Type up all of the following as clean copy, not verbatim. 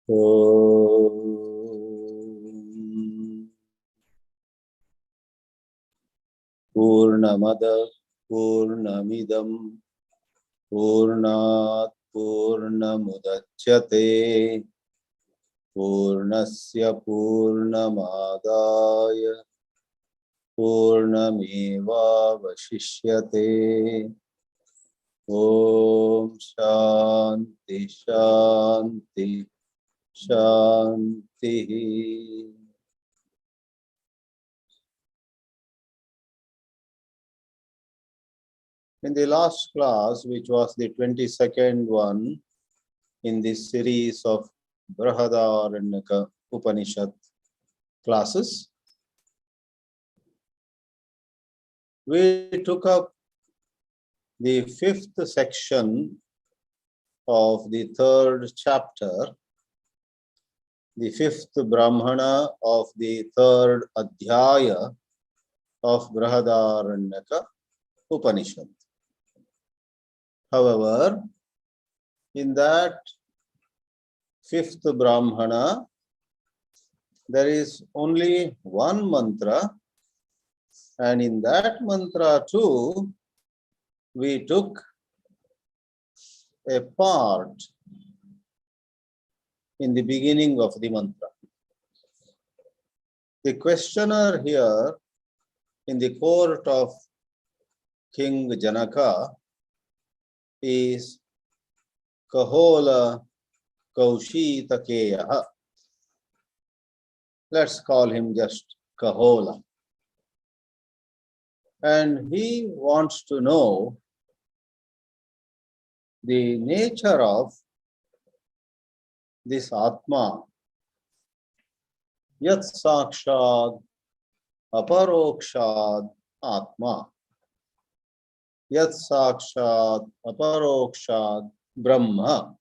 Purnamada Purnamidam Purnat Purnamudachyate Purnasya Purnamadaya Purnamevavashishyate. Om Shanti Shanti Shanti. In the last class, which was the 22nd one in this series of Brihadāranyaka Upanishad classes, we took up the 5th section of the 3rd chapter, the 5th Brahmana of the 3rd Adhyaya of Brihadāranyaka Upanishad. However, in that 5th Brahmana, there is only one mantra, and in that mantra too, we took a part in the beginning of the mantra. The questioner here in the court of King Janaka is Kahola Kaushitakeyaha. Let's call him just Kahola. And he wants to know the nature of this ātmā. Yat sakshad aparokshad ātmā. Yat sakshad aparokshad Brahma.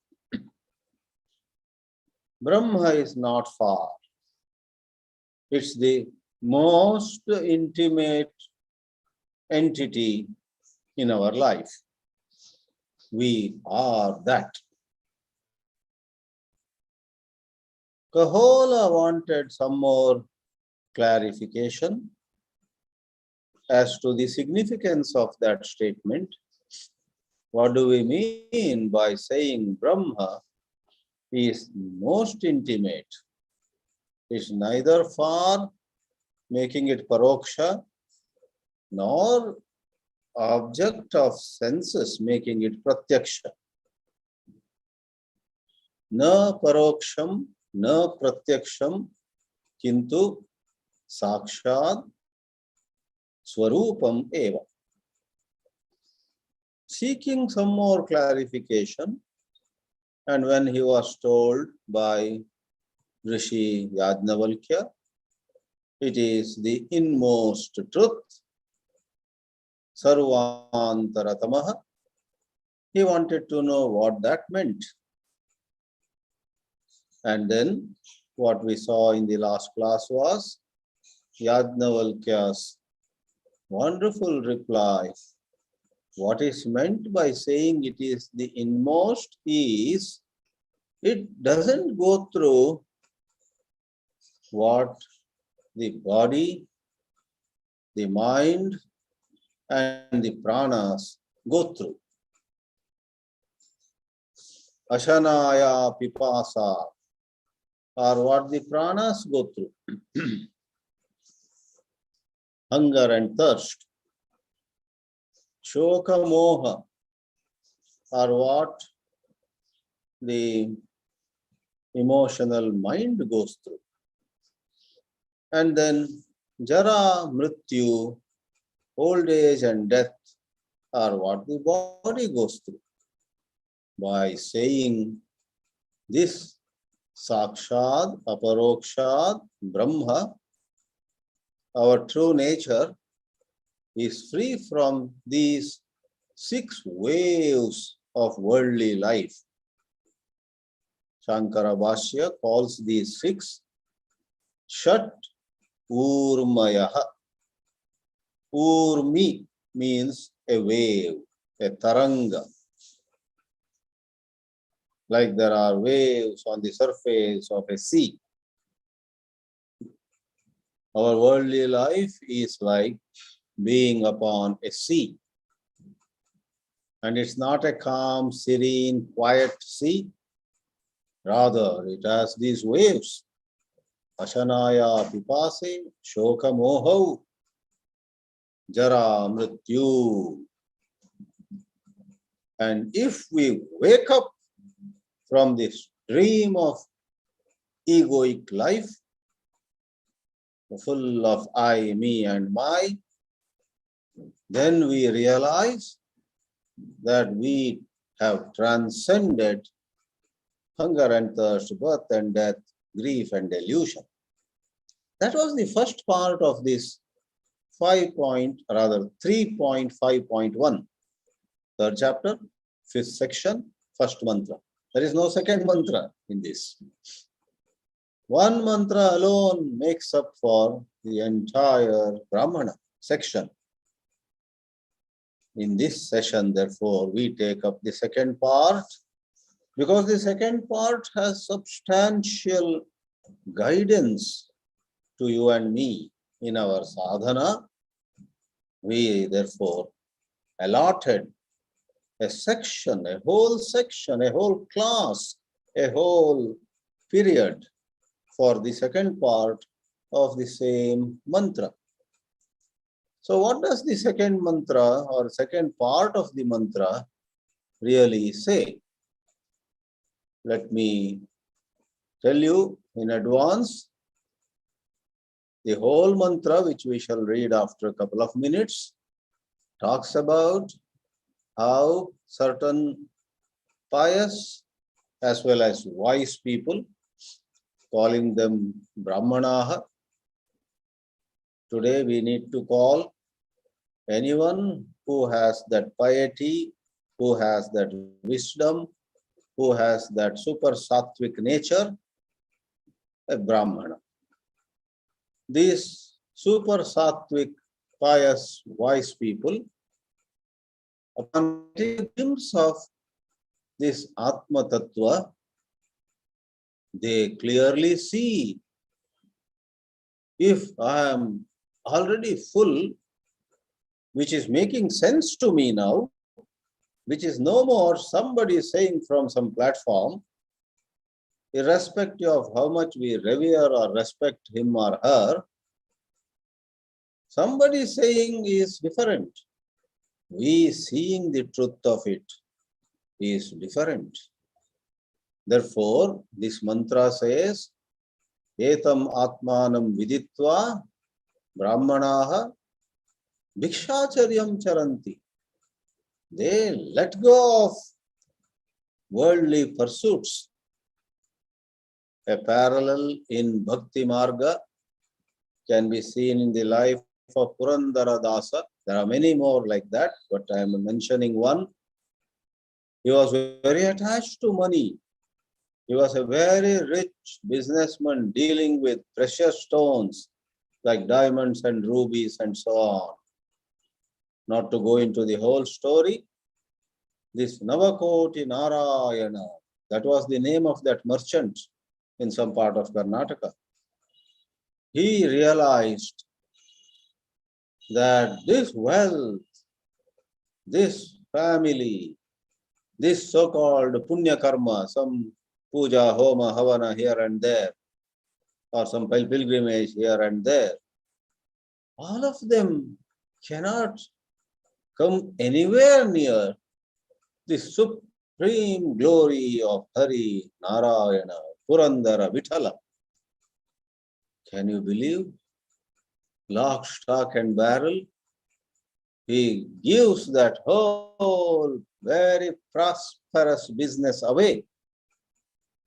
Brahma is not far. It's the most intimate entity in our life. We are that. Kahola wanted some more clarification as to the significance of that statement. What do we mean by saying Brahma is most intimate? It's neither far, making it paroksha, nor object of senses, making it pratyaksha. Na paroksham, na pratyaksham, kintu sakshad swarupam eva. Seeking some more clarification, and when he was told by Rishi Yajnavalkya, it is the inmost truth, sarvantaratamaha. He wanted to know what that meant. And then what we saw in the last class was Yajnavalkya's wonderful reply. What is meant by saying it is the inmost is, it doesn't go through what the body, the mind, and the pranas go through. Ashanaya pipasa are what the pranas go through. Hunger and thirst. Shoka moha are what the emotional mind goes through. And then jara, mrityu, old age and death are what the body goes through. By saying this sakshad, aparokshad, Brahma, our true nature is free from these 6 waves of worldly life. Shankara Bhashya calls these 6 Shat Urmayaha. Urmi means a wave, a taranga. like there are waves on the surface of a sea. Our worldly life is like being upon a sea. And it's not a calm, serene, quiet sea. Rather, it has these waves. Ashanaya pipase, shoka mohau, jara mrityu. And if we wake up from this dream of egoic life, full of I, me, and my, then we realize that we have transcended hunger and thirst, birth and death, grief and delusion. That was the first part of this 3.5.1, third chapter, fifth section, first mantra. There is no second mantra in this. One mantra alone makes up for the entire Brahmana section. In this session, therefore, we take up the second part, because the second part has substantial guidance to you and me in our sadhana. We therefore allotted a section, a whole class, a whole period for the second part of the same mantra. So what does the second mantra or second part of the mantra really say? Let me tell you in advance. The whole mantra, which we shall read after a couple of minutes, talks about how certain pious as well as wise people, calling them Brahmana. Today we need to call anyone who has that piety, who has that wisdom, who has that super sattvic nature, a Brahmana. These super sattvic, pious, wise people, upon getting a glimpse of this ātmā tattva, they clearly see, if I am already full, which is making sense to me now, which is no more somebody saying from some platform, irrespective of how much we revere or respect him or her, somebody saying is different. We seeing the truth of it is different. Therefore, this mantra says, Etam ātmānam viditva brahmanaha bhikshacharyam charanti. They let go of worldly pursuits. A parallel in Bhakti Marga can be seen in the life of Purandara Dasa. There are many more like that, but I am mentioning one. He was very attached to money. He was a very rich businessman dealing with precious stones like diamonds and rubies and so on. Not to go into the whole story, this Navakoti Narayana, that was the name of that merchant in some part of Karnataka. He realized that this wealth, this family, this so-called punya karma, some puja, homa, havana here and there, or some pilgrimage here and there, all of them cannot come anywhere near the supreme glory of Hari, Narayana, Purandara, Vithala. Can you believe? Lock, stock and barrel. He gives that whole very prosperous business away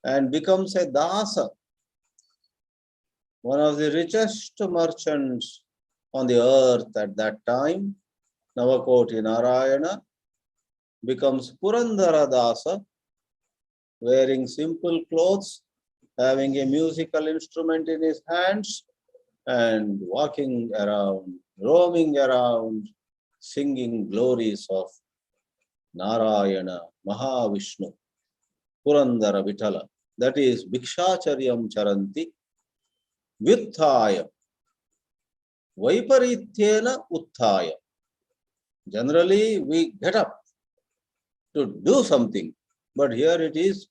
and becomes a dasa, one of the richest merchants on the earth at that time. Navakoti Narayana becomes Purandara Dasa, wearing simple clothes, having a musical instrument in his hands, and walking around, roaming around, singing glories of Narayana, Mahavishnu. Purandara Vitala. That is Bhikshacharyam Charanti Vitthaya Vaiparityena Utthaya. Generally, we get up to do something, but here it is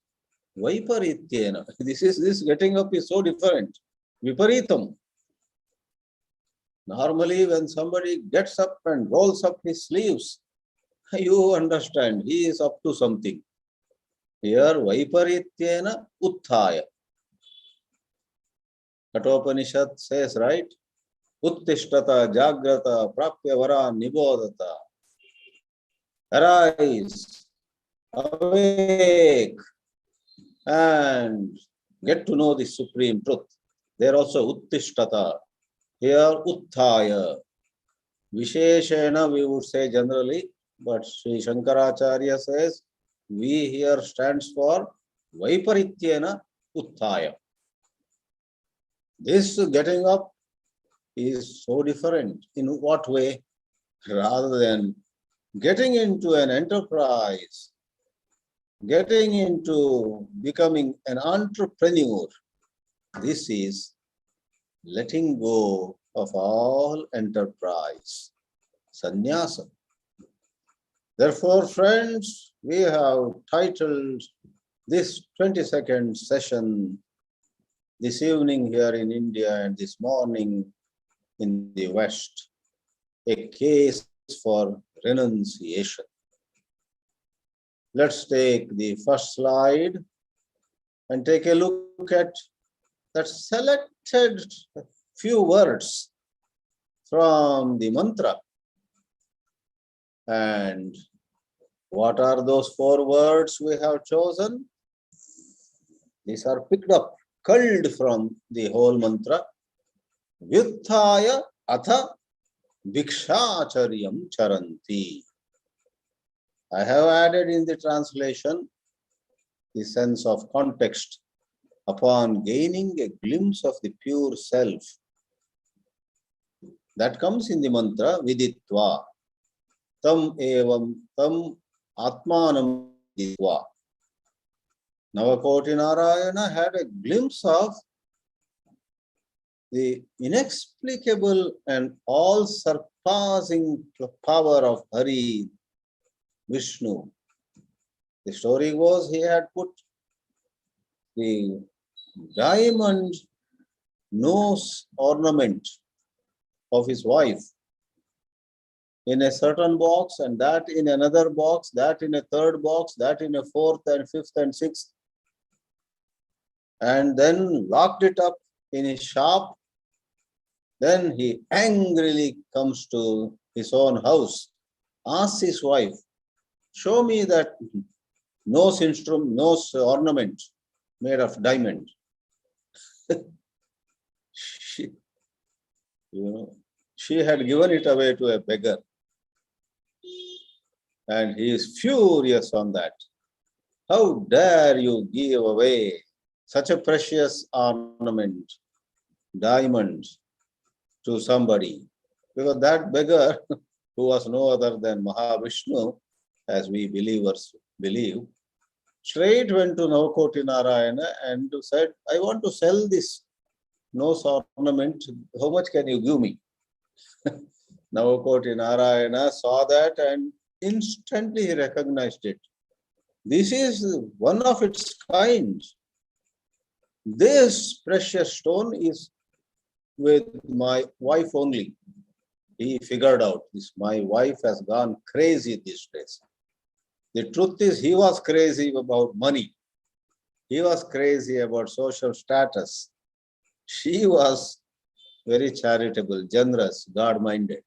Vaiparityena. This getting up is so different. Viparitam. Normally, when somebody gets up and rolls up his sleeves, you understand he is up to something. Here, Vaiparityena Utthaya. Kathopanishad says, right? Uttishtata Jagrata Prapya Vara Nibodata. Arise, awake, and get to know the supreme truth. There also Uttishtata. Here Utthaya. Visheshena we would say generally, but Sri Shankaracharya says we here stands for Vaiparityena Utthaya. This getting up is so different. In what way? Rather than getting into an enterprise, getting into becoming an entrepreneur, this is letting go of all enterprise, sannyasa. Therefore, friends, we have titled this 22nd session this evening here in India and this morning in the West, a case for renunciation. Let's take the first slide and take a look at that selected few words from the mantra. And what are those 4 words we have chosen? These are picked up, culled from the whole mantra. Vyuthaya atha Bhikshacharyam Charanti. I have added in the translation the sense of context. Upon gaining a glimpse of the pure self, that comes in the mantra viditva. Tam evam tam ātmānam viditva. Navakoti Narayana had a glimpse of the inexplicable and all-surpassing power of Hari, Vishnu. The story was he had put the diamond nose ornament of his wife in a certain box, and that in another box, that in a third box, that in a fourth and fifth and sixth, and then locked it up in his shop. Then he angrily comes to his own house, asks his wife, show me that nose ornament made of diamond. She had given it away to a beggar. And he is furious on that. How dare you give away such a precious ornament, diamond, to somebody? Because that beggar, who was no other than Mahavishnu, as we believers believe, straight went to Navakoti Narayana and said, I want to sell this nose ornament. How much can you give me? Navakoti Narayana saw that and instantly he recognized it. This is one of its kind. This precious stone is with my wife only. He figured out this. My wife has gone crazy these days. The truth is, he was crazy about money. He was crazy about social status. She was very charitable, generous, God-minded.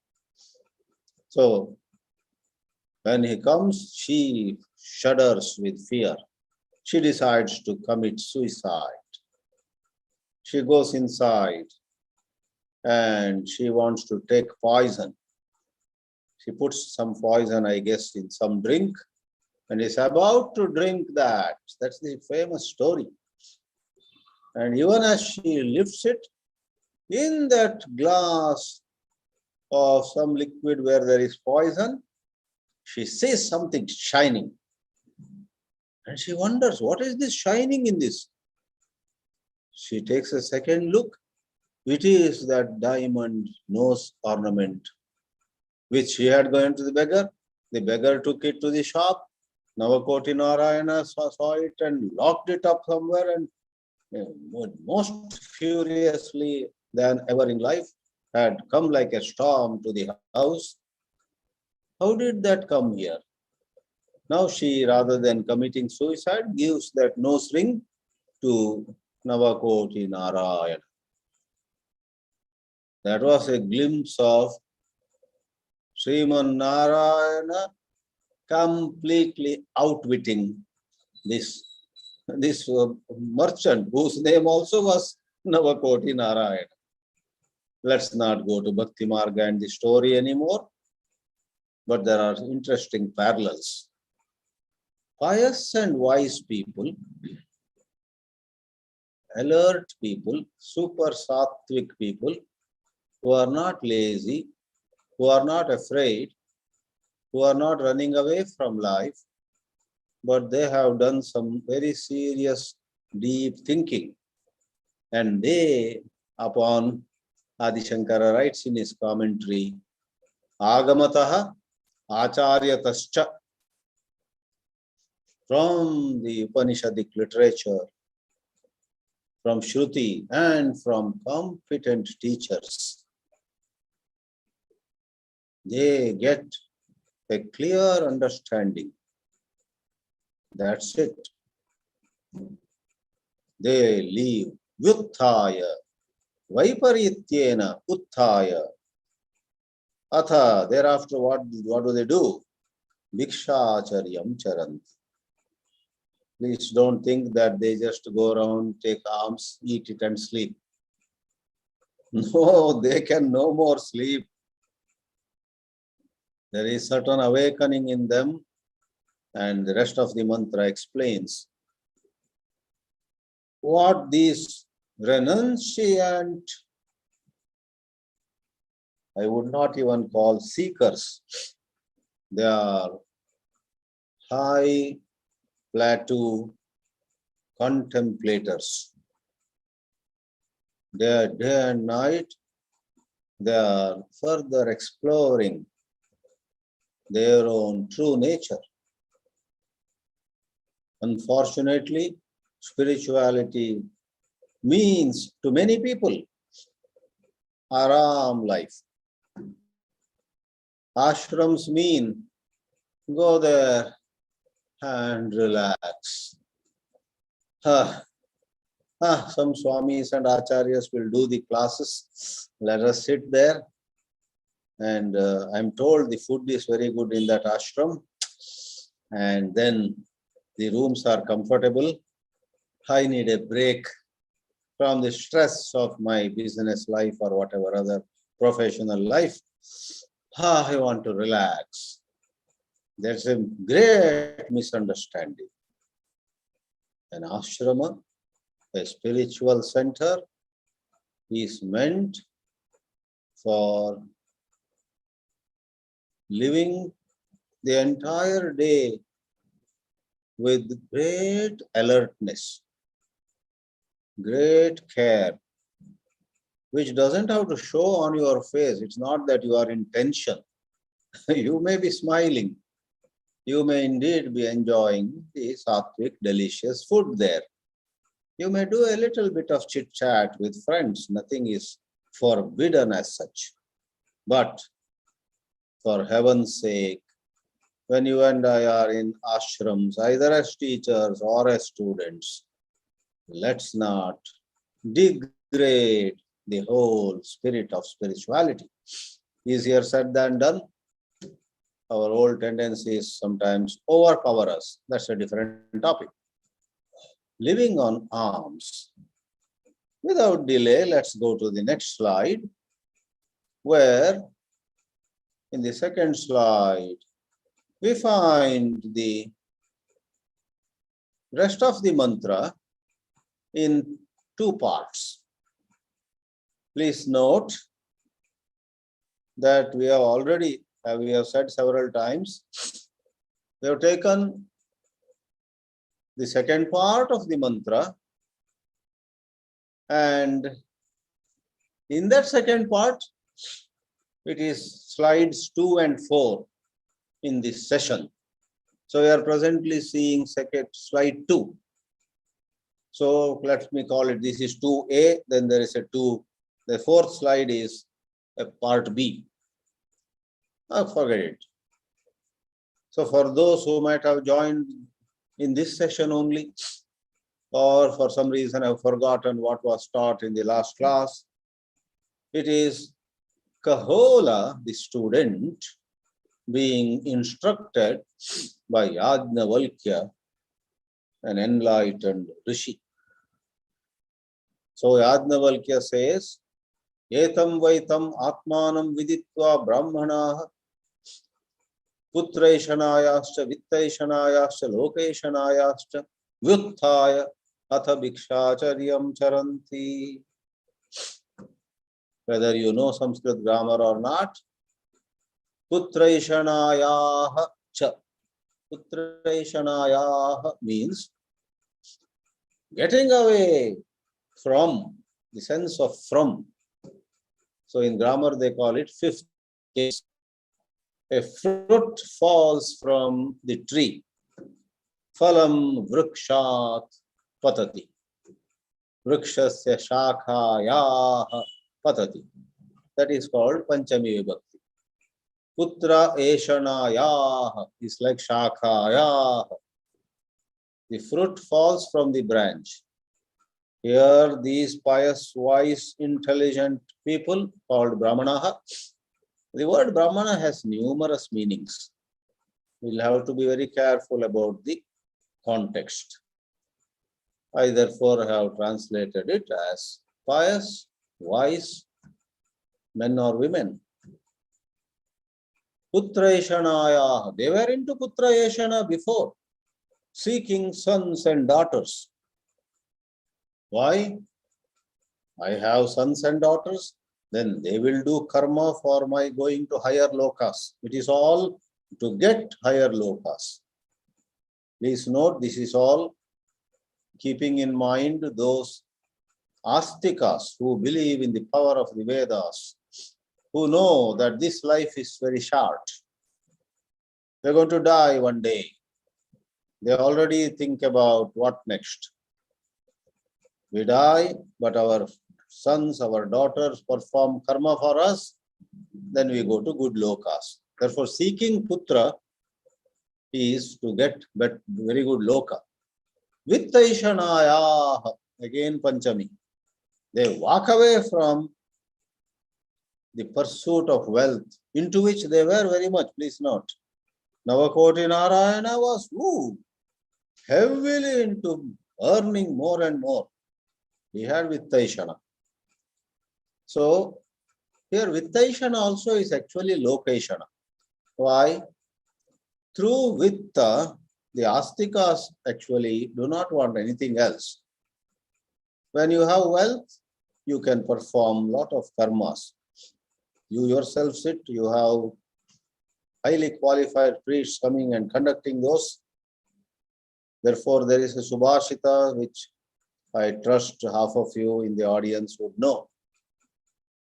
So, when he comes, she shudders with fear. She decides to commit suicide. She goes inside and she wants to take poison. She puts some poison, I guess, in some drink and is about to drink that. That's the famous story. And even as she lifts it, in that glass of some liquid where there is poison, she sees something shining. And she wonders, what is this shining in this? She takes a second look. It is that diamond nose ornament which she had given to the beggar. The beggar took it to the shop. Navakoti Narayana saw it and locked it up somewhere, and most furiously than ever in life had come like a storm to the house. How did that come here? Now she, rather than committing suicide, gives that nose ring to Navakoti Narayana. That was a glimpse of Sriman Narayana completely outwitting this merchant whose name also was Navakoti Narayana. Let's not go to Bhakti Marga and the story anymore, but there are interesting parallels. Pious and wise people, alert people, super sattvic people, who are not lazy, who are not afraid, who are not running away from life, but they have done some very serious, deep thinking. And they, upon Adi Shankara writes in his commentary, Agamataha Acharyatascha, from the Upanishadic literature, from Shruti, and from competent teachers, they get a clear understanding. That's it. They leave Vyuthaya, Vaiparityena Uthaya. Atha, thereafter what do they do? Bhikshacharyam charanti. Please don't think that they just go around, take alms, eat it and sleep. No, they can no more sleep. There is certain awakening in them, and the rest of the mantra explains what these renunciant, I would not even call seekers, they are high plateau contemplators. They are day and night, they are further exploring their own true nature. Unfortunately, spirituality means to many people aram life. Ashrams mean go there and relax. Some swamis and acharyas will do the classes. Let us sit there. And I'm told the food is very good in that ashram. And then the rooms are comfortable. I need a break from the stress of my business life or whatever other professional life. I want to relax. There's a great misunderstanding. An ashrama, a spiritual center, is meant for living the entire day with great alertness, great care, which doesn't have to show on your face. It's not that you are in tension. You may be smiling. You may indeed be enjoying the sattvic, delicious food there. You may do a little bit of chit-chat with friends. Nothing is forbidden as such. But for heaven's sake, when you and I are in ashrams, either as teachers or as students, let's not degrade the whole spirit of spirituality. Easier said than done. Our old tendencies sometimes overpower us. That's a different topic. Living on alms. Without delay, let's go to the next slide, where in the second slide, we find the rest of the mantra in two parts. Please note that we have said several times, we have taken the second part of the mantra, and in that second part, it is slides 2 and 4 in this session. So we are presently seeing slide 2. So let me call it, this is 2A, then there is a 2. The fourth slide is a part B. Forget it. So for those who might have joined in this session only, or for some reason have forgotten what was taught in the last class, it is Kahola, the student, being instructed by Yajnavalkya, an enlightened rishi. So Yajnavalkya says, Etam vaitam atmanam viditva brahmanaha putraishanayascha vittaishanayascha lokaishanayascha vyutthaya atha bhikshacharyam charanti. Whether you know Sanskrit grammar or not, putraishanayaha cha. Putraishanayaha means getting away from, the sense of from. So in grammar they call it fifth case. A fruit falls from the tree. Phalam vrikshat patati. Vrikshasya shakhayaha patati. That is called Panchami Vibhakti. Putra eshanayaha is like shakhayaha. The fruit falls from the branch. Here these pious, wise, intelligent people called Brahmana. The word Brahmana has numerous meanings. We'll have to be very careful about the context. I therefore have translated it as pious, wise, men or women. Putraishanaya. They were into Putraishana before, seeking sons and daughters. Why? I have sons and daughters, then they will do karma for my going to higher lokas. It is all to get higher lokas. Please note, this is all keeping in mind those astikas who believe in the power of the Vedas, who know that this life is very short. They're going to die one day. They already think about what next. We die, but our sons, our daughters perform karma for us, then we go to good lokas. Therefore, seeking putra is to get very good loka. Vittaishanaya, again Panchami. They walk away from the pursuit of wealth, into which they were very much. Please note, Navakoti Narayana was heavily into earning more and more. He had Vittaishana. So here Vittaishana also is actually Lokaishana. Why? Through Vitta, the Astikas actually do not want anything else. When you have wealth, you can perform a lot of karmas. You yourself sit, you have highly qualified priests coming and conducting those. Therefore, there is a Subhashita which I trust half of you in the audience would know.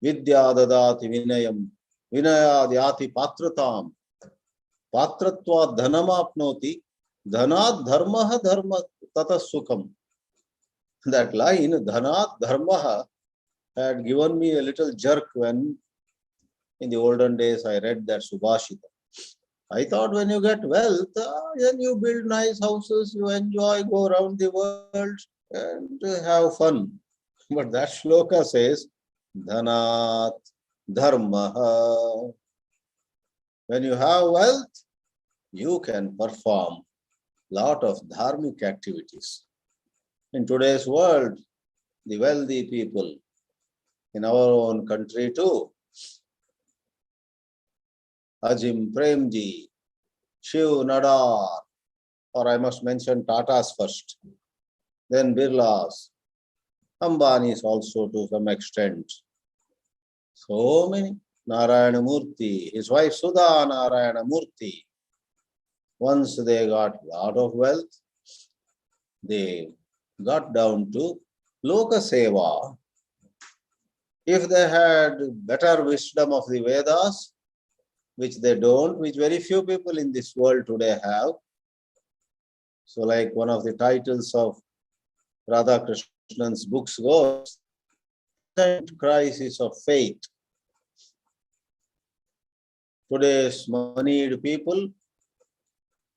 Vidya dadati vinayam, vinaya dhyati patratam, patratva dhanamapnoti, dhanat dharmaha dharma tata sukham. That line, dhanat dharmaha, had given me a little jerk when in the olden days I read that Subhashita. I thought when you get wealth, then you build nice houses, you enjoy, go around the world and have fun. But that shloka says, Dhanat Dharmaha. When you have wealth, you can perform a lot of dharmic activities. In today's world, the wealthy people in our own country too, Ajim Premji, Shiv Nadar, or I must mention Tatas first, then Birlas, Ambanis also to some extent. So many. Narayana Murthy, his wife Sudha Narayana Murthy. Once they got a lot of wealth, they got down to Loka Seva. If they had better wisdom of the Vedas, which they don't, which very few people in this world today have. So like one of the titles of Radhakrishnan's books goes, crisis of faith. Today's moneyed people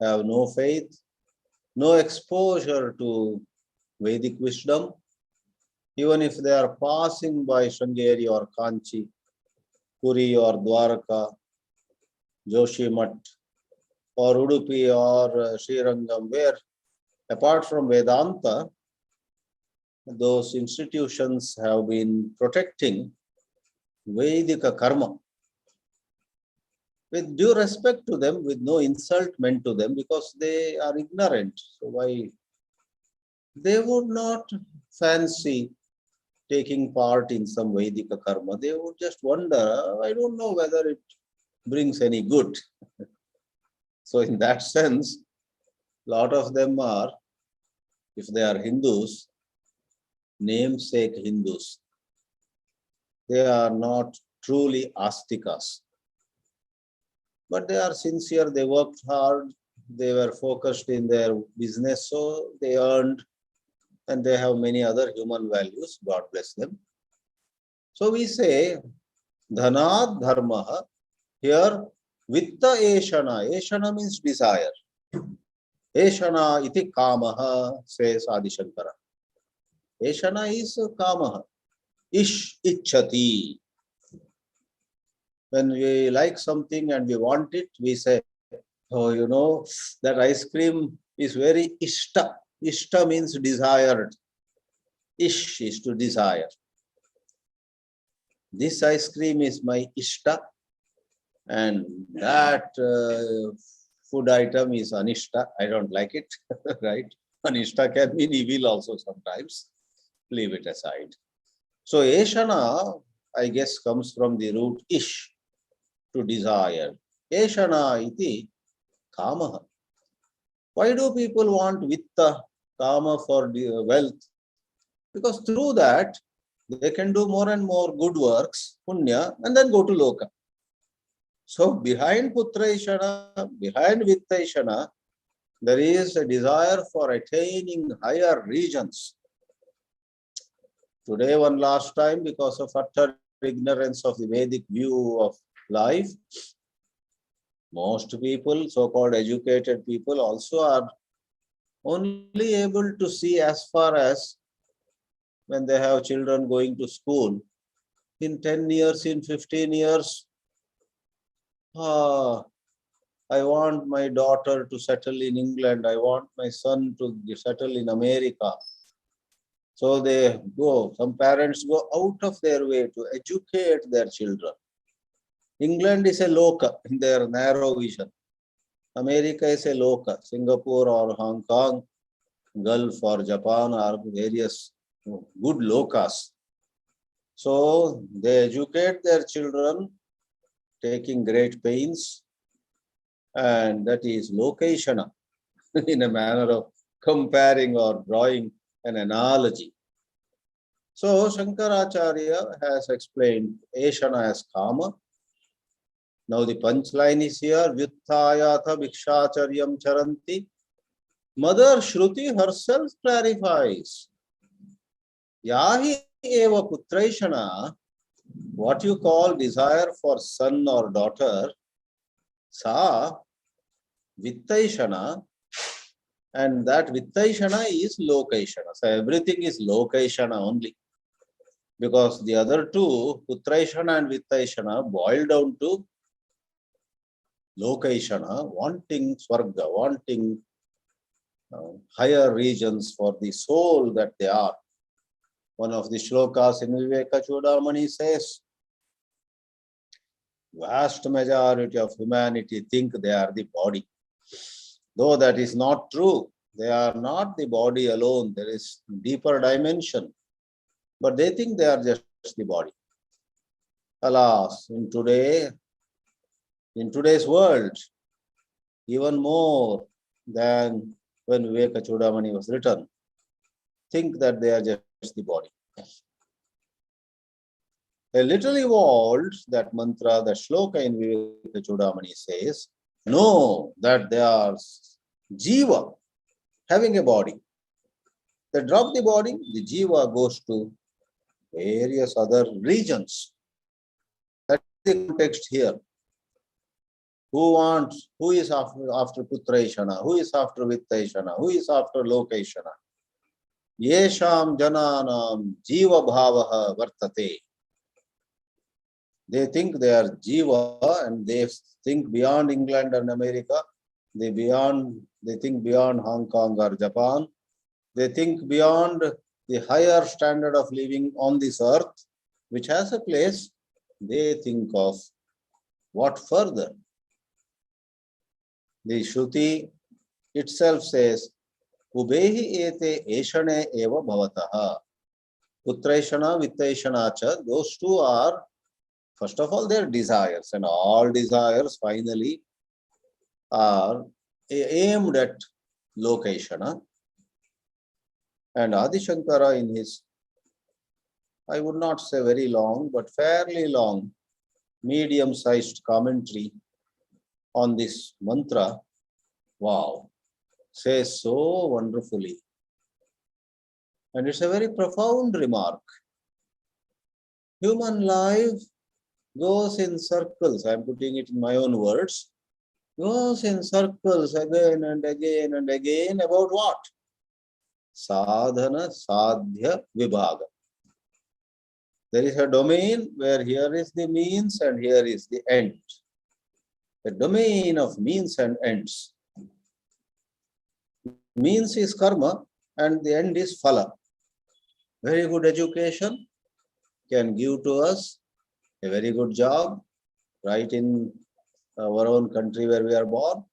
have no faith, no exposure to Vedic wisdom. Even if they are passing by Sringeri or Kanchi, Puri or Dwarka, Joshimath or Udupi or Srirangam, where apart from Vedanta, those institutions have been protecting Vedika karma. With due respect to them, with no insult meant to them, because they are ignorant. So why? They would not fancy taking part in some Vedika karma. They would just wonder, I don't know whether it brings any good. So in that sense, a lot of them are, if they are Hindus, namesake Hindus. They are not truly astikas. But they are sincere, they worked hard, they were focused in their business, so they earned, and they have many other human values. God bless them. So we say, dhanat dharmaha, here, vitta eshana. Eshana means desire. Eshana iti kamaha, says Adi Shankara. Eshana is kamaha. Ish ichchati. When we like something and we want it, we say, oh, you know, that ice cream is very ishta. Ishta means desired. Ish is to desire. This ice cream is my ishta, and that food item is anishta. I don't like it, right? Anishta can mean evil also sometimes. Leave it aside. So eshana, I guess, comes from the root ish, to desire. Eshana iti kamaha. Why do people want vitta, kama, for wealth? Because through that, they can do more and more good works, punya, and then go to loka. So behind putraishana, behind vittaishana, there is a desire for attaining higher regions. Today, one last time, because of utter ignorance of the Vedic view of life, most people, so-called educated people, also are only able to see as far as when they have children going to school. In 10 years, in 15 years, I want my daughter to settle in England. I want my son to settle in America. So they go, some parents go out of their way to educate their children. England is a loka in their narrow vision. America is a loka. Singapore or Hong Kong, Gulf or Japan are various good lokas. So they educate their children, taking great pains, and that is locational, in a manner of comparing or drawing an analogy. So Shankaracharya has explained Eshana as kama. Now the punchline is here, Vyuthayatha Bhikshacharyam Charanti. Mother Shruti herself clarifies, Yahi eva putraishana, what you call desire for son or daughter, sa vittaishana, and that vittaishana is lokaishana. So everything is lokaishana only. Because the other two, putraishana and vittaishana, boil down to lokaishana, wanting swarga, wanting higher regions for the soul that they are. One of the shlokas in Viveka Chudamani says, vast majority of humanity think they are the body. Though that is not true. They are not the body alone. There is deeper dimension. But they think they are just the body. Alas, in today's world, even more than when Viveka Chudamani was written, think that they are just the body. A little evolved, that mantra, the shloka in Viveka Chudamani says, know that they are jiva, having a body. They drop the body, the jiva goes to various other regions. That's the context here. Who is after putraishana, who is after vittaishana, who is after lokaishana? Yesham jananam jiva bhavaha vartate. They think they are jiva and they think beyond England and America. They think beyond Hong Kong or Japan. They think beyond the higher standard of living on this earth, which has a place. They think of what further. The Shruti itself says, Ubehi ete eshane eva bhavataha. Putraishana, vittaishana cha, those two are, first of all, their desires, and all desires finally are aimed at lokaishana. And Adi Shankara in his, I would not say very long, but fairly long, medium-sized commentary on this mantra, wow, says so wonderfully. And it's a very profound remark. Human life goes in circles. I'm putting it in my own words. Goes in circles again and again and again about what? Sadhana, sadhya, vibhaga. There is a domain where here is the means and here is the end. The domain of means and ends. Means is karma and the end is phala. Very good education can give to us a very good job, right in our own country where we are born,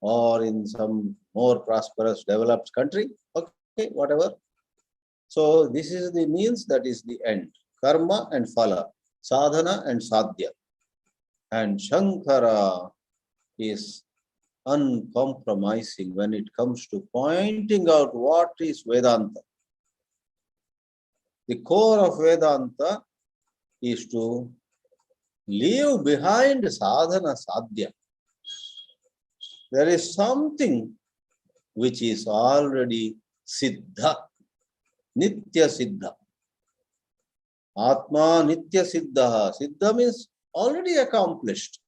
or in some more prosperous, developed country. Okay, whatever. So this is the means, that is the end. Karma and phala, sadhana and sadhya. And Shankara is uncompromising when it comes to pointing out what is Vedanta. The core of Vedanta is to leave behind sadhana, sadhya. There is something which is already siddha, nitya siddha. Ātmā nitya siddha. Siddha means already accomplished.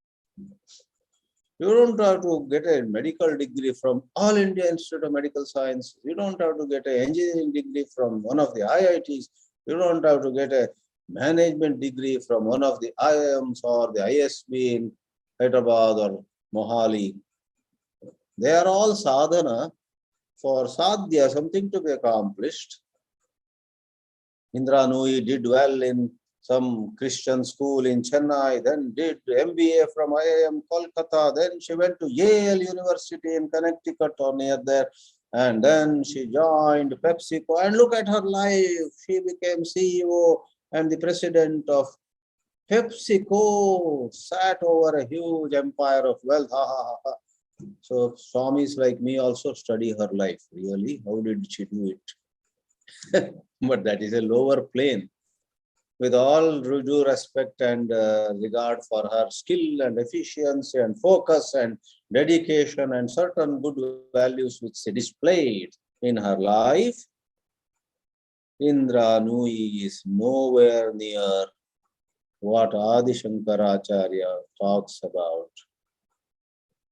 You don't have to get a medical degree from All India Institute of Medical Science. You don't have to get an engineering degree from one of the IITs. You don't have to get a management degree from one of the IIMs or the ISB in Hyderabad or Mohali. They are all sadhana for sadhya, something to be accomplished. Indra Nui did well in some Christian school in Chennai, then did MBA from IIM Kolkata, then she went to Yale University in Connecticut or near there, and then she joined PepsiCo, and look at her life. She became CEO and the president of PepsiCo, sat over a huge empire of wealth. Ha, ha, ha, ha. So Swamis like me also study her life. Really, how did she do it? But that is a lower plane. With all due respect and regard for her skill and efficiency and focus and dedication and certain good values which she displayed in her life, Indra Nui is nowhere near what Adi Shankaracharya talks about.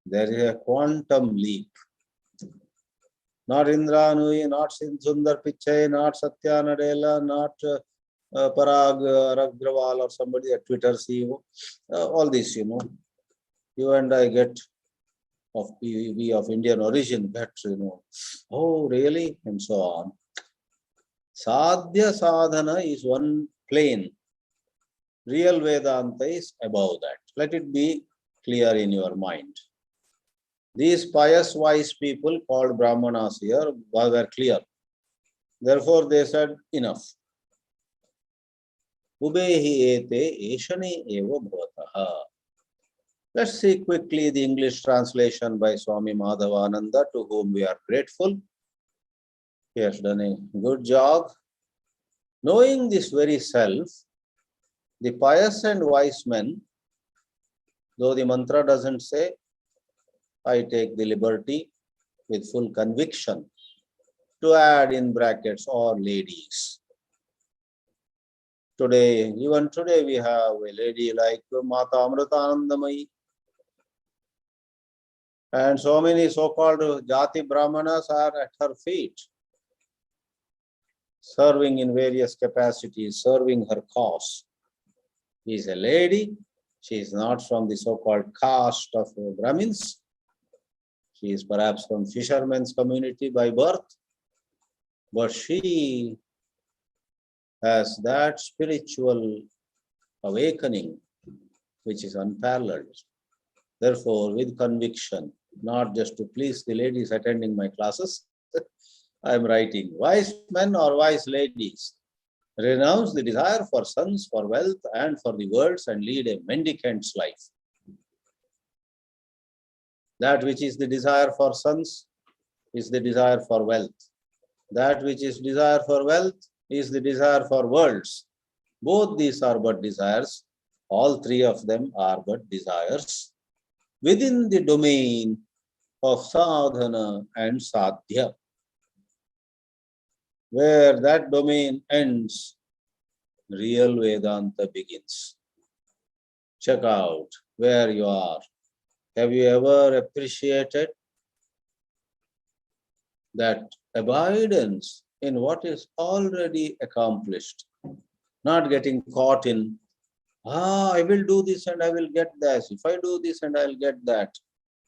There is a quantum leap. Not Indra Nui, not Sundar Pichai, not Satya Nadella, not Parag Aragrawal or somebody at Twitter CEO. All this, you and I get of PVB of Indian origin, get, oh really, and so on. Sadhya sadhana is one plane. Real Vedanta is above that. Let it be clear in your mind. These pious wise people called Brahmanas here were clear. Therefore they said, enough. Ubehi ete eshane eva bhavataha. Let's see quickly the English translation by Swami Madhavananda, to whom we are grateful. He has done a good job. Knowing this very self, the pious and wise men, though the mantra doesn't say, I take the liberty with full conviction to add in brackets or ladies. Today, even today, we have a lady like Mata Amritanandamayi, and so many so-called Jati Brahmanas are at her feet, serving in various capacities, serving her cause. She is a lady. She is not from the so-called caste of Brahmins. She is perhaps from fishermen's community by birth, but she has that spiritual awakening which is unparalleled. Therefore, with conviction, not just to please the ladies attending my classes, I am writing, wise men or wise ladies, renounce the desire for sons, for wealth, and for the worlds, and lead a mendicant's life. That which is the desire for sons is the desire for wealth. That which is desire for wealth is the desire for worlds. Both these are but desires. All three of them are but desires within the domain of sadhana and sadhya. Where that domain ends, real Vedanta begins. Check out where you are. Have you ever appreciated that abidance in what is already accomplished? Not getting caught in, I will do this and I will get this. If I do this and I will get that.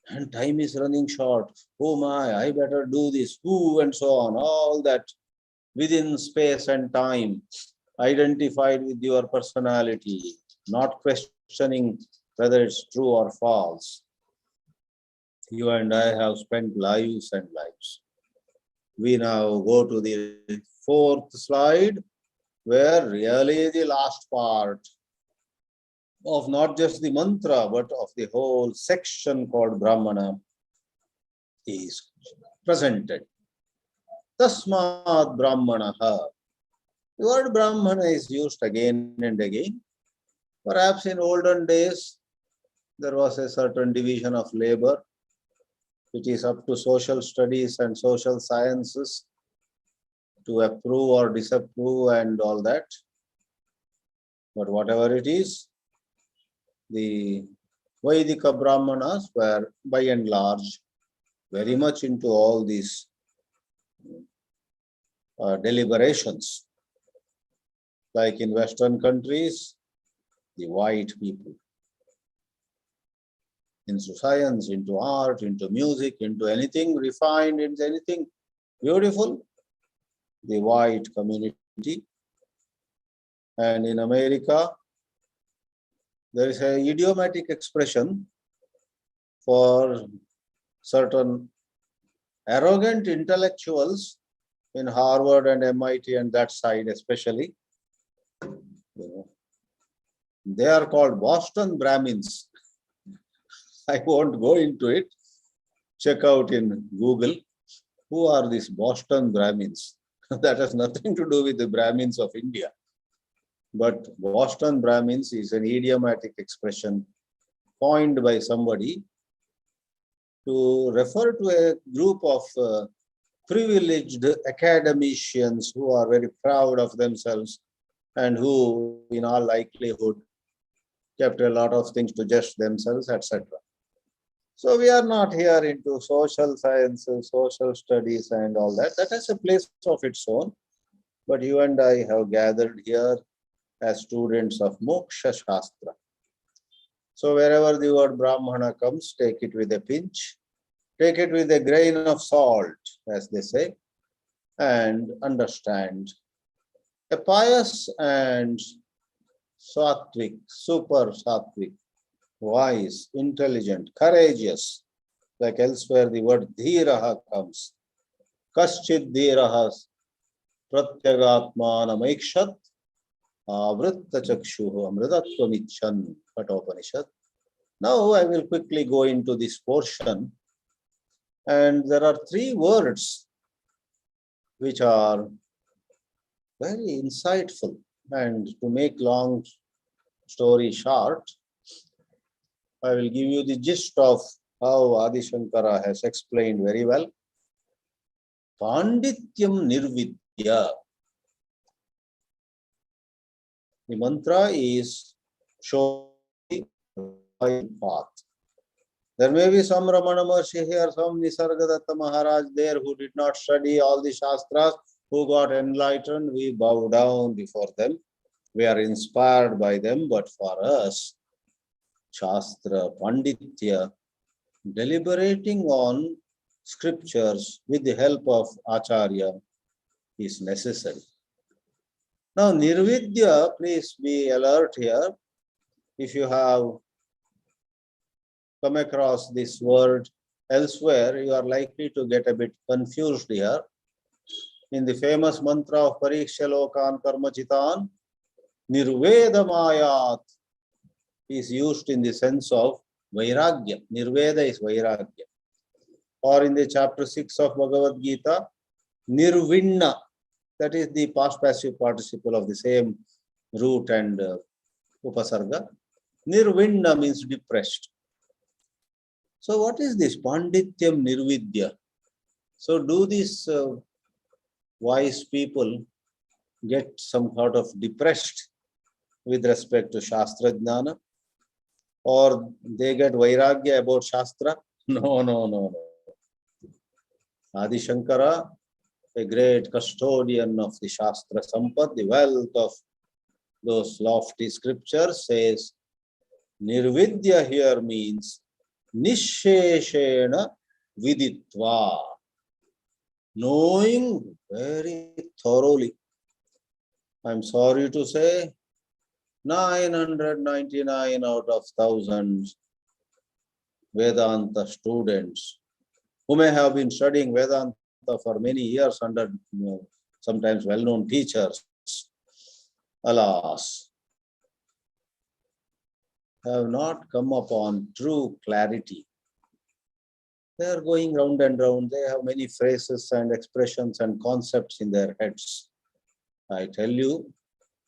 And time is running short. Oh my, I better do this. Who and so on. All that within space and time, identified with your personality, not questioning whether it's true or false. You and I have spent lives and lives. We now go to the fourth slide, where really the last part of not just the mantra, but of the whole section called Brahmana is presented. Tasmad Brahmanaha. The word Brahmana is used again and again. Perhaps in olden days, there was a certain division of labor, which is up to social studies and social sciences to approve or disapprove and all that. But whatever it is, the Vaidika Brahmanas were by and large very much into all these deliberations. Like in Western countries, the white people. Into science, into art, into music, into anything refined, into anything beautiful, the white community. And in America, there is an idiomatic expression for certain arrogant intellectuals in Harvard and MIT and that side especially. They are called Boston Brahmins. I won't go into it. Check out in Google, who are these Boston Brahmins? That has nothing to do with the Brahmins of India. But Boston Brahmins is an idiomatic expression coined by somebody to refer to a group of privileged academicians who are very proud of themselves and who, in all likelihood, kept a lot of things to just themselves, etc. So we are not here into social sciences, social studies and all that. That has a place of its own. But you and I have gathered here as students of Moksha Shastra. So wherever the word Brahmana comes, take it with a pinch, take it with a grain of salt, as they say, and understand. A pious and sattvic, super sattvic, wise, intelligent, courageous, like elsewhere the word dhiraha comes. Kaschid dhiraha pratyagatmanam aikshat avritta chakshuhu amritatvam icchan Upanishad. Now I will quickly go into this portion, and there are three words which are very insightful. And to make long story short, I will give you the gist of how Adi Shankara has explained very well. Pandityam nirvidya. The mantra is showing the right path. There may be some Ramana Maharshi here, some Nisargadatta Maharaj there who did not study all the Shastras, who got enlightened. We bow down before them. We are inspired by them, but for us, Shastra, Panditya, deliberating on scriptures with the help of Acharya is necessary. Now, Nirvidya, please be alert here. If you have come across this word elsewhere, you are likely to get a bit confused here. In the famous mantra of Pariksha Lokan Karmachitan, Nirvedamayat is used in the sense of Vairagya. Nirveda is Vairagya. Or in the chapter 6 of Bhagavad Gita, Nirvinna, that is the past passive participle of the same root and upasarga. Nirvinna means depressed. So what is this Pandityam Nirvidya? So do these wise people get some sort of depressed with respect to Shastra Jnana? Or they get Vairagya about Shastra? No. Adi Shankara, a great custodian of the Shastra Sampad, the wealth of those lofty scriptures, says Nirvidya here means Nisheshena Viditva, knowing very thoroughly. I'm sorry to say, 999 out of 1,000 Vedanta students who may have been studying Vedanta for many years under sometimes well-known teachers, alas, have not come upon true clarity. They are going round and round. They have many phrases and expressions and concepts in their heads. I tell you,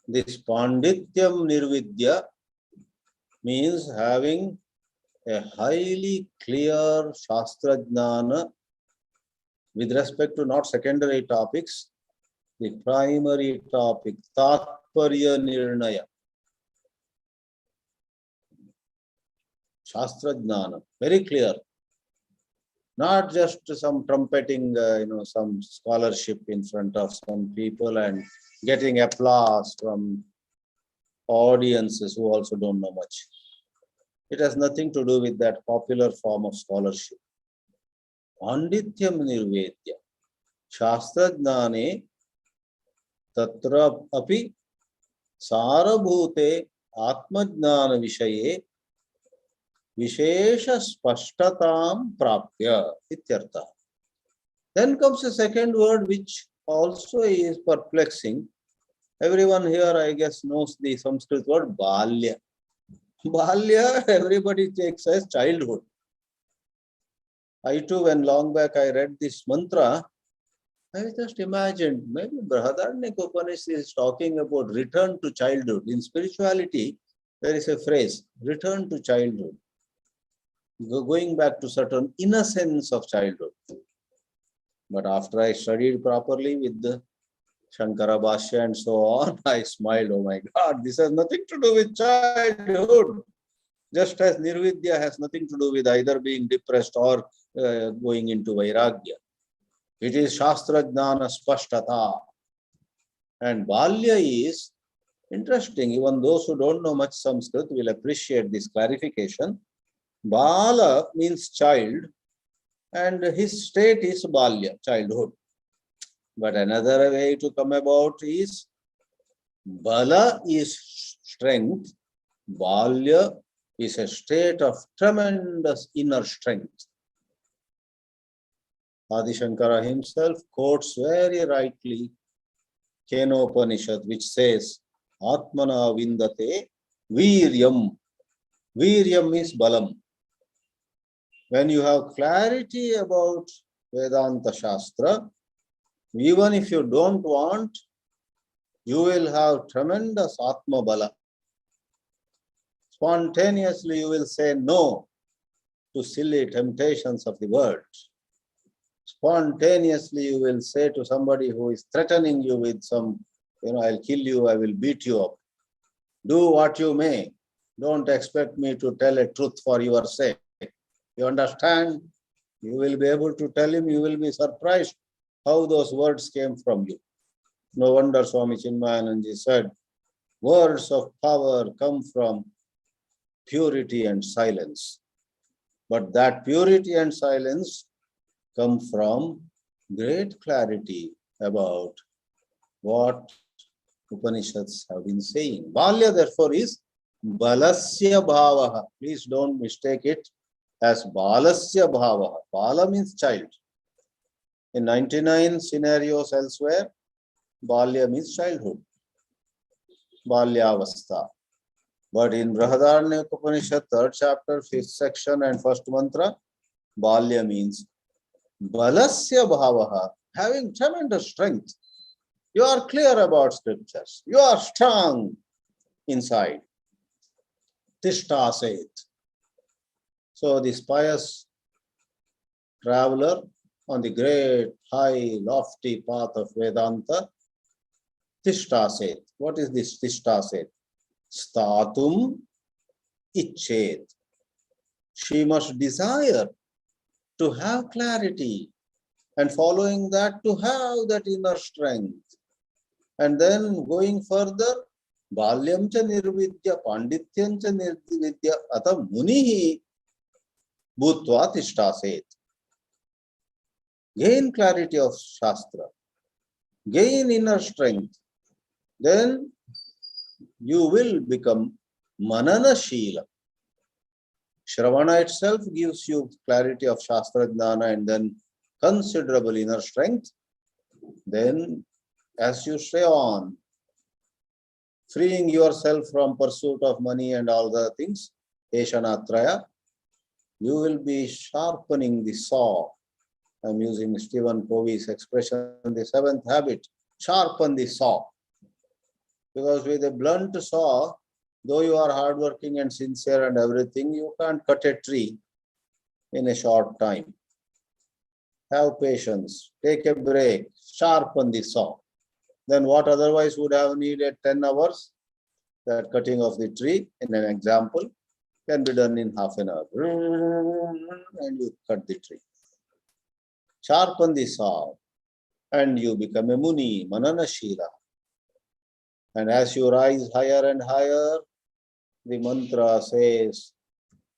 this Pandityam Nirvidya means having a highly clear Shastra Jnana with respect to not secondary topics, the primary topic, Tatparya Nirnaya. Shastra Jnana, very clear. Not just some trumpeting, some scholarship in front of some people and getting applause from audiences who also don't know much. It has nothing to do with that popular form of scholarship. Pandityam Nirvedya. Shastra Jnane Tatra api Sarabhute Atma Jnana Vishaye Vishesha Spashtatam Prapya Ityartha. Then comes a second word which also is perplexing. Everyone here, I guess, knows the Sanskrit word Balya. Balya, everybody takes as childhood. I too, when long back I read this mantra, I just imagined maybe Brihadāranyaka Upanishad is talking about return to childhood. In spirituality, there is a phrase, return to childhood. Going back to certain innocence of childhood. But after I studied properly with the Shankara Bhashya and so on, I smiled, oh my God, this has nothing to do with childhood. Just as Nirvidya has nothing to do with either being depressed or going into Vairagya. It is Shastra Jnana Spashtata. And Balya is interesting. Even those who don't know much Sanskrit will appreciate this clarification. Bala means child, and his state is Balya, childhood. But another way to come about is Bala is strength, Balya is a state of tremendous inner strength. Adi Shankara himself quotes very rightly Keno Upanishad, which says, Atmana vindate viryam. Viryam means balam. When you have clarity about Vedanta Shastra, Even if you don't want, you will have tremendous ātmā bala. Spontaneously, you will say no to silly temptations of the world. Spontaneously, you will say to somebody who is threatening you with some, I'll kill you, I will beat you up. Do what you may. Don't expect me to tell a truth for your sake. You understand? You will be able to tell him, you will be surprised how those words came from you. No wonder Swami Chinmayananji said, words of power come from purity and silence. But that purity and silence come from great clarity about what Upanishads have been saying. Balya, therefore, is balasya bhavaha. Please don't mistake it as balasya bhavaha. Bala means child. In 99 scenarios elsewhere, balya means childhood. Balyavastha. But in Brihadāranyaka Upanishad, 3rd chapter, 5th section and 1st mantra, balya means balasya bhavaha, having tremendous strength. You are clear about scriptures. You are strong inside. Tishtaset. So this pious traveler on the great, high, lofty path of Vedanta, Tishtaset. What is this Tishtaset? Statum Ichet. She must desire to have clarity, and following that, to have that inner strength. And then going further, Balyam cha nirvidya, Pandityam cha nirvidya, ata munihi bhutva tishtaset. Gain clarity of Shastra, gain inner strength, then you will become manana shila. Shravana itself gives you clarity of Shastra Jnana and then considerable inner strength. Then as you stay on, freeing yourself from pursuit of money and all the things, Eshanatraya, you will be sharpening the saw. I'm using Stephen Covey's expression, the 7th habit, sharpen the saw. Because with a blunt saw, though you are hardworking and sincere and everything, you can't cut a tree in a short time. Have patience, take a break, sharpen the saw. Then what otherwise would have needed 10 hours, that cutting of the tree, in an example, can be done in half an hour. And you cut the tree. Sharpen the saw, and you become a muni, manana shila. And as you rise higher and higher, the mantra says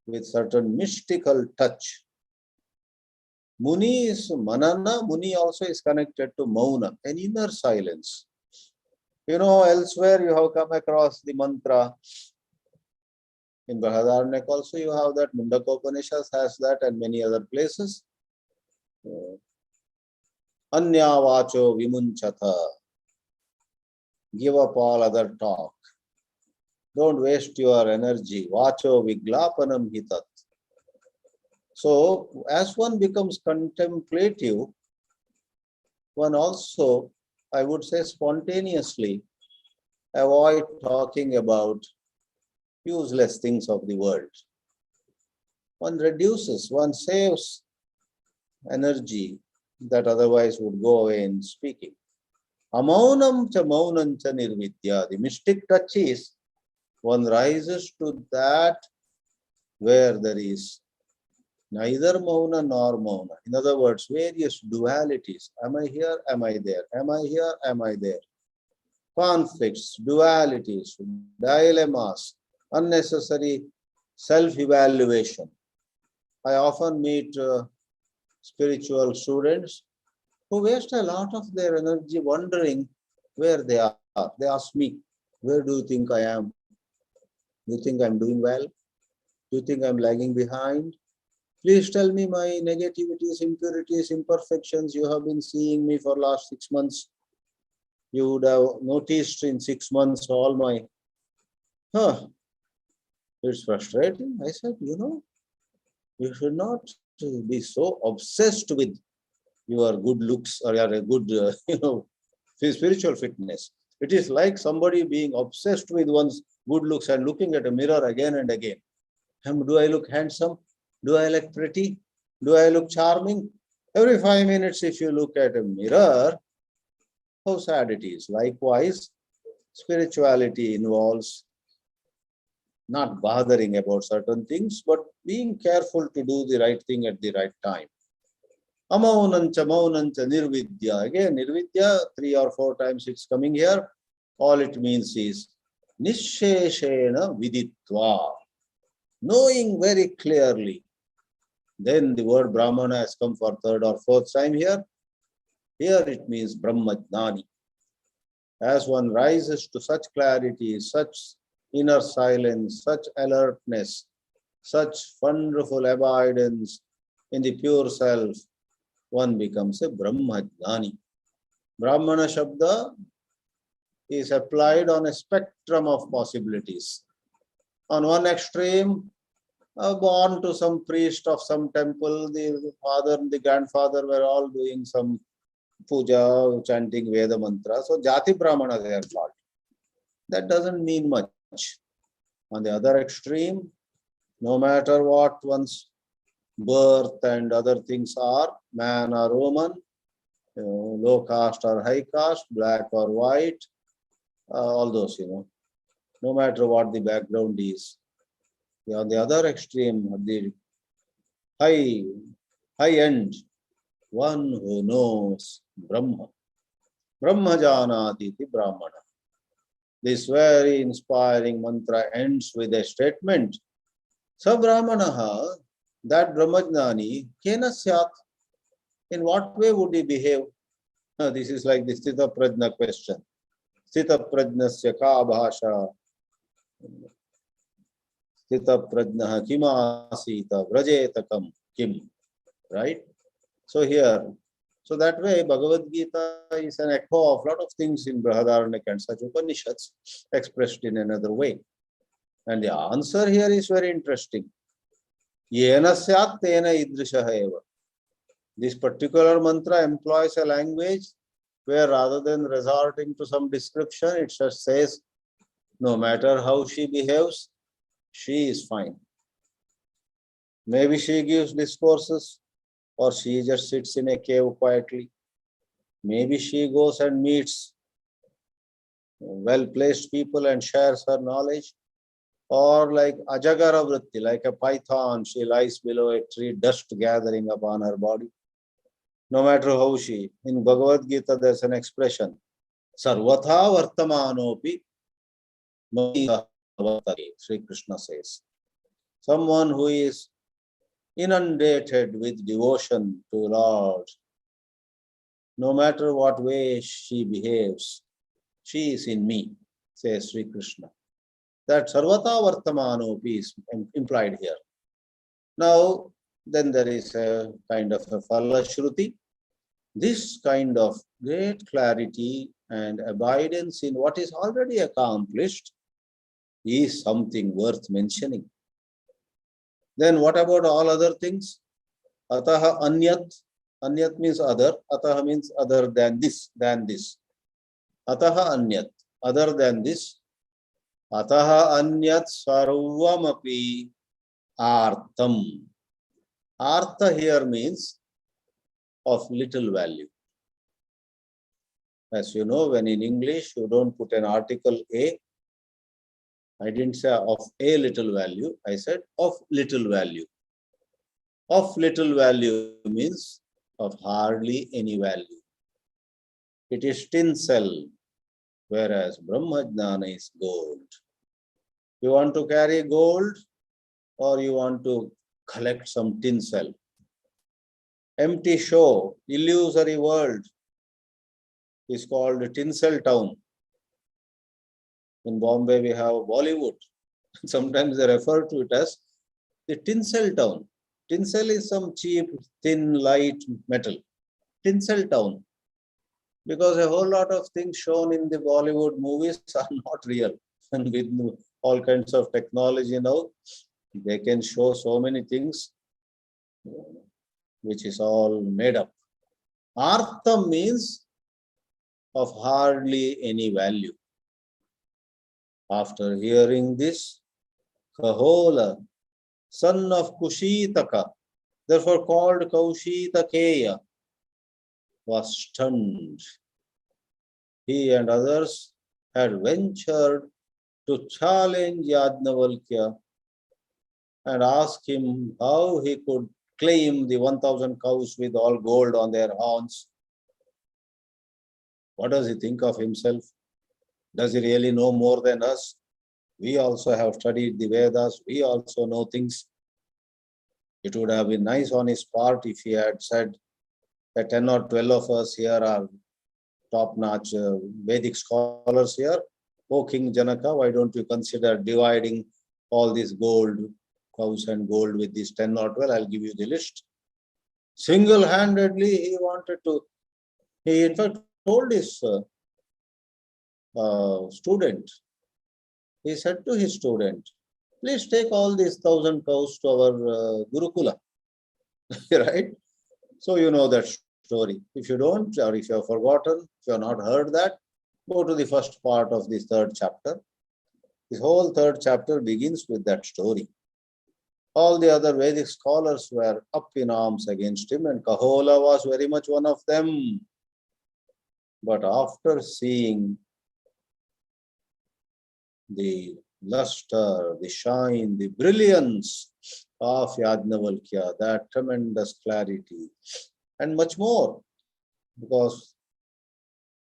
with certain mystical touch. Muni is manana, muni also is connected to mauna, an inner silence. Elsewhere you have come across the mantra. In Brihadāranyaka also you have that, Mundaka Upanishad has that, and many other places. Anya vacho vimunchata. Give up all other talk. Don't waste your energy. Vacho viglapanam hitat. So, as one becomes contemplative, one also, I would say spontaneously, avoid talking about useless things of the world. One reduces, one saves energy that otherwise would go away in speaking. Amaunam cha maunam cha nirvidya. The mystic touch is, one rises to that where there is neither mauna nor mauna. In other words, various dualities. Am I here? Am I there? Am I here? Am I there? Conflicts, dualities, dilemmas, unnecessary self-evaluation. I often meet spiritual students who waste a lot of their energy wondering where they are. They ask me, where do you think I am? Do you think I'm doing well? Do you think I'm lagging behind? Please tell me my negativities, impurities, imperfections. You have been seeing me for last 6 months. You would have noticed in 6 months all my, it's frustrating. I said, you should not be so obsessed with your good looks or your good, spiritual fitness. It is like somebody being obsessed with one's good looks and looking at a mirror again and again. Do I look handsome? Do I look pretty? Do I look charming? Every 5 minutes, if you look at a mirror, how sad it is. Likewise, spirituality involves not bothering about certain things, but being careful to do the right thing at the right time. Amaunancha maunancha nirvidya. Again, nirvidya, 3 or 4 times it's coming here. All it means is nisheshena viditva. Knowing very clearly. Then the word Brahmana has come for 3rd or 4th time here. Here it means Brahmajnani. As one rises to such clarity, such inner silence, such alertness, such wonderful abidance in the pure self, one becomes a Brahmajnani. Brahmana Shabda is applied on a spectrum of possibilities. On one extreme, born to some priest of some temple, the father and the grandfather were all doing some puja, chanting Veda mantra. So Jati Brahmana they are called. That doesn't mean much. On the other extreme, no matter what one's birth and other things are, man or woman, low caste or high caste, black or white, all those, no matter what the background is. On the other extreme, at the high end, one who knows Brahma. Brahma janati iti Brahmana. This very inspiring mantra ends with a statement. Sa Brahmanaha, that Brahmajnani, kena syat. In what way would he behave? This is like the Sthita Prajna question. Sthita Prajnasya ka bhasha. Sthita Prajnaha kima asita vrajetakam kim. Right? So here, so that way Bhagavad Gita is an echo of a lot of things in Brihadāranyaka and such Upanishads expressed in another way. And the answer here is very interesting. Yena syat tena idrishaha eva. This particular mantra employs a language where rather than resorting to some description, it just says, no matter how she behaves, she is fine. Maybe she gives discourses, or she just sits in a cave quietly. Maybe she goes and meets well-placed people and shares her knowledge. Or like Ajagara Vritti, like a python, she lies below a tree, dust gathering upon her body. No matter how she, in Bhagavad Gita there's an expression, Sarvatha Vartamanopi Maya Vartare, Sri Krishna says. Someone who is inundated with devotion to Lord, no matter what way she behaves, she is in me, says Sri Krishna. That Sarvata Vartamanopi is implied here. Now, then there is a kind of a Phalashruti. This kind of great clarity and abidance in what is already accomplished is something worth mentioning. Then what about all other things? Ataha anyat. Anyat means other. Ataha means other than this, Ataha anyat. Other than this. Ataha anyat sarvamapi artam. Artha here means of little value. As you know, when in English you don't put an article a, I didn't say of a little value, I said of little value. Of little value means of hardly any value. It is tinsel, whereas Brahmajnana is gold. You want to carry gold or you want to collect some tinsel? Empty show, illusory world is called Tinsel Town. In Bombay, we have Bollywood. Sometimes they refer to it as the Tinsel Town. Tinsel is some cheap, thin, light metal. Tinsel Town. Because a whole lot of things shown in the Bollywood movies are not real. And with all kinds of technology now, they can show so many things which is all made up. Artham means of hardly any value. After hearing this, Kahola, son of Kushitaka, therefore called Kaushitakeya, was stunned. He and others had ventured to challenge Yajnavalkya and ask him how he could claim the 1,000 cows with all gold on their horns. What does he think of himself? Does he really know more than us? We also have studied the Vedas. We also know things. It would have been nice on his part if he had said that 10 or 12 of us here are top-notch Vedic scholars here. Oh, King Janaka, why don't you consider dividing all these gold, cows and gold with these 10 or 12? I'll give you the list. Single-handedly, he wanted to, he in fact told his student, he said to his student, please take all these 1,000 cows to our Gurukula, right? So you know that story. If you don't, or if you have forgotten, if you have not heard that, go to the first part of this third chapter. This whole third chapter begins with that story. All the other Vedic scholars were up in arms against him, and Kahola was very much one of them. But after seeing the luster, the shine, the brilliance of Yajnavalkya, that tremendous clarity, and much more, because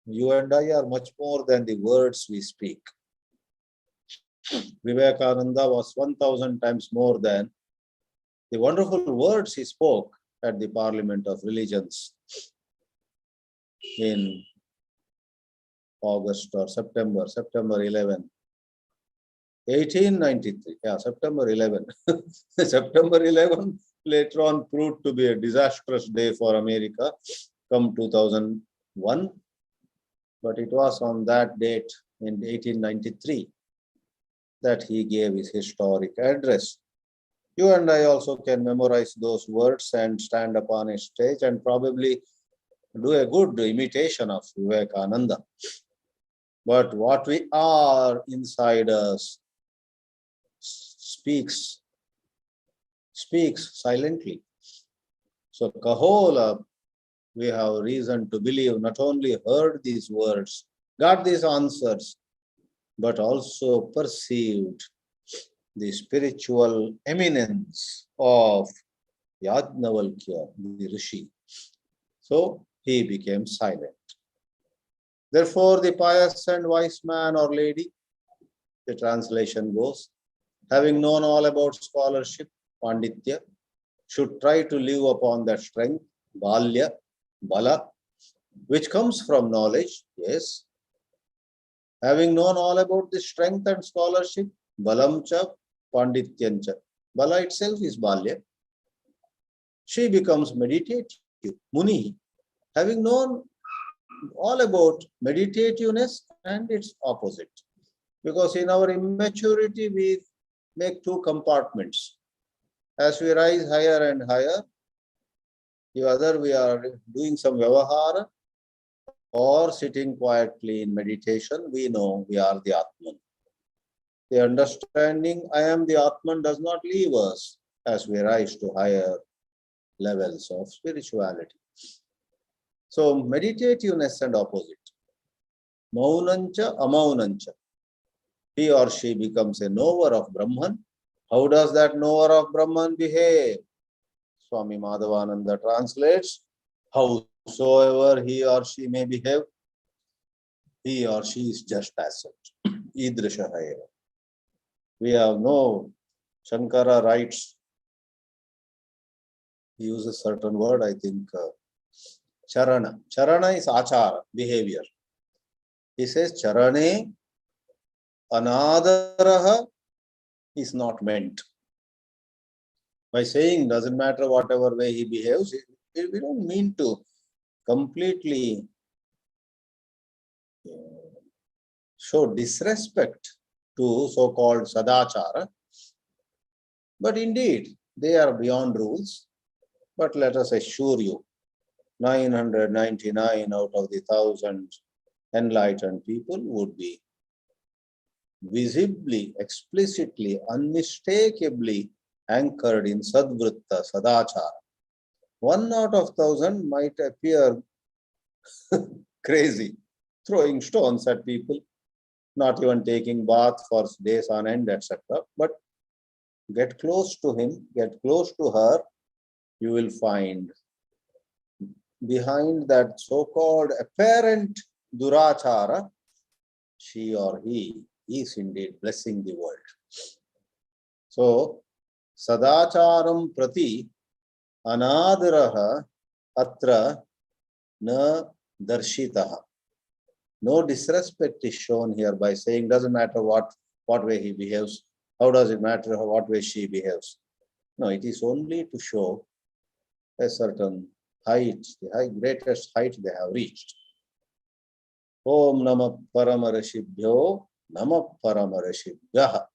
you and I are much more than the words we speak. Vivekananda was 1,000 times more than the wonderful words he spoke at the Parliament of Religions in August or September 11, 1893. Yeah, September 11. September 11 later on proved to be a disastrous day for America come 2001. But it was on that date in 1893 that he gave his historic address. You and I also can memorize those words and stand upon a stage and probably do a good imitation of Vivekananda. But what we are inside us speaks silently. So Kahola, we have reason to believe, not only heard these words, got these answers, but also perceived the spiritual eminence of Yajnavalkya, the Rishi. So he became silent. Therefore, the pious and wise man or lady, the translation goes, having known all about scholarship, Panditya, should try to live upon that strength, Balya, Bala, which comes from knowledge, yes. Having known all about the strength and scholarship, Balamcha, Pandityancha. Bala itself is Balya. She becomes meditative, Muni, having known all about meditativeness and its opposite. Because in our immaturity, we make two compartments. As we rise higher and higher, either we are doing some vyavahara or sitting quietly in meditation, we know we are the Atman. The understanding I am the Atman does not leave us as we rise to higher levels of spirituality. So meditativeness and opposite. Maunancha, amaunancha. He or she becomes a knower of Brahman. How does that knower of Brahman behave? Swami Madhavananda translates, howsoever he or she may behave, he or she is just as such. Idrishahaya. We have no, Shankara writes, he uses a certain word, I think, charana. Charana is achara, behavior. He says, charane anadaraha is not meant. By saying, doesn't matter whatever way he behaves, we don't mean to completely show disrespect to so-called sadachara. But indeed, they are beyond rules. But let us assure you, 999 out of the 1,000 enlightened people would be visibly, explicitly, unmistakably anchored in sadvritta, sadachara. 1 out of 1,000 might appear crazy, throwing stones at people, not even taking bath for days on end, etc. But get close to him, get close to her, you will find behind that so-called apparent durachara, she or he is indeed blessing the world. So, sadacharam prati anadiraha atra na darshitaha. No disrespect is shown here by saying doesn't matter what way he behaves, how does it matter what way she behaves. No, it is only to show a certain height, the greatest height they have reached. Om Namah Paramarashibhyo Namah Paramarashibhyaha.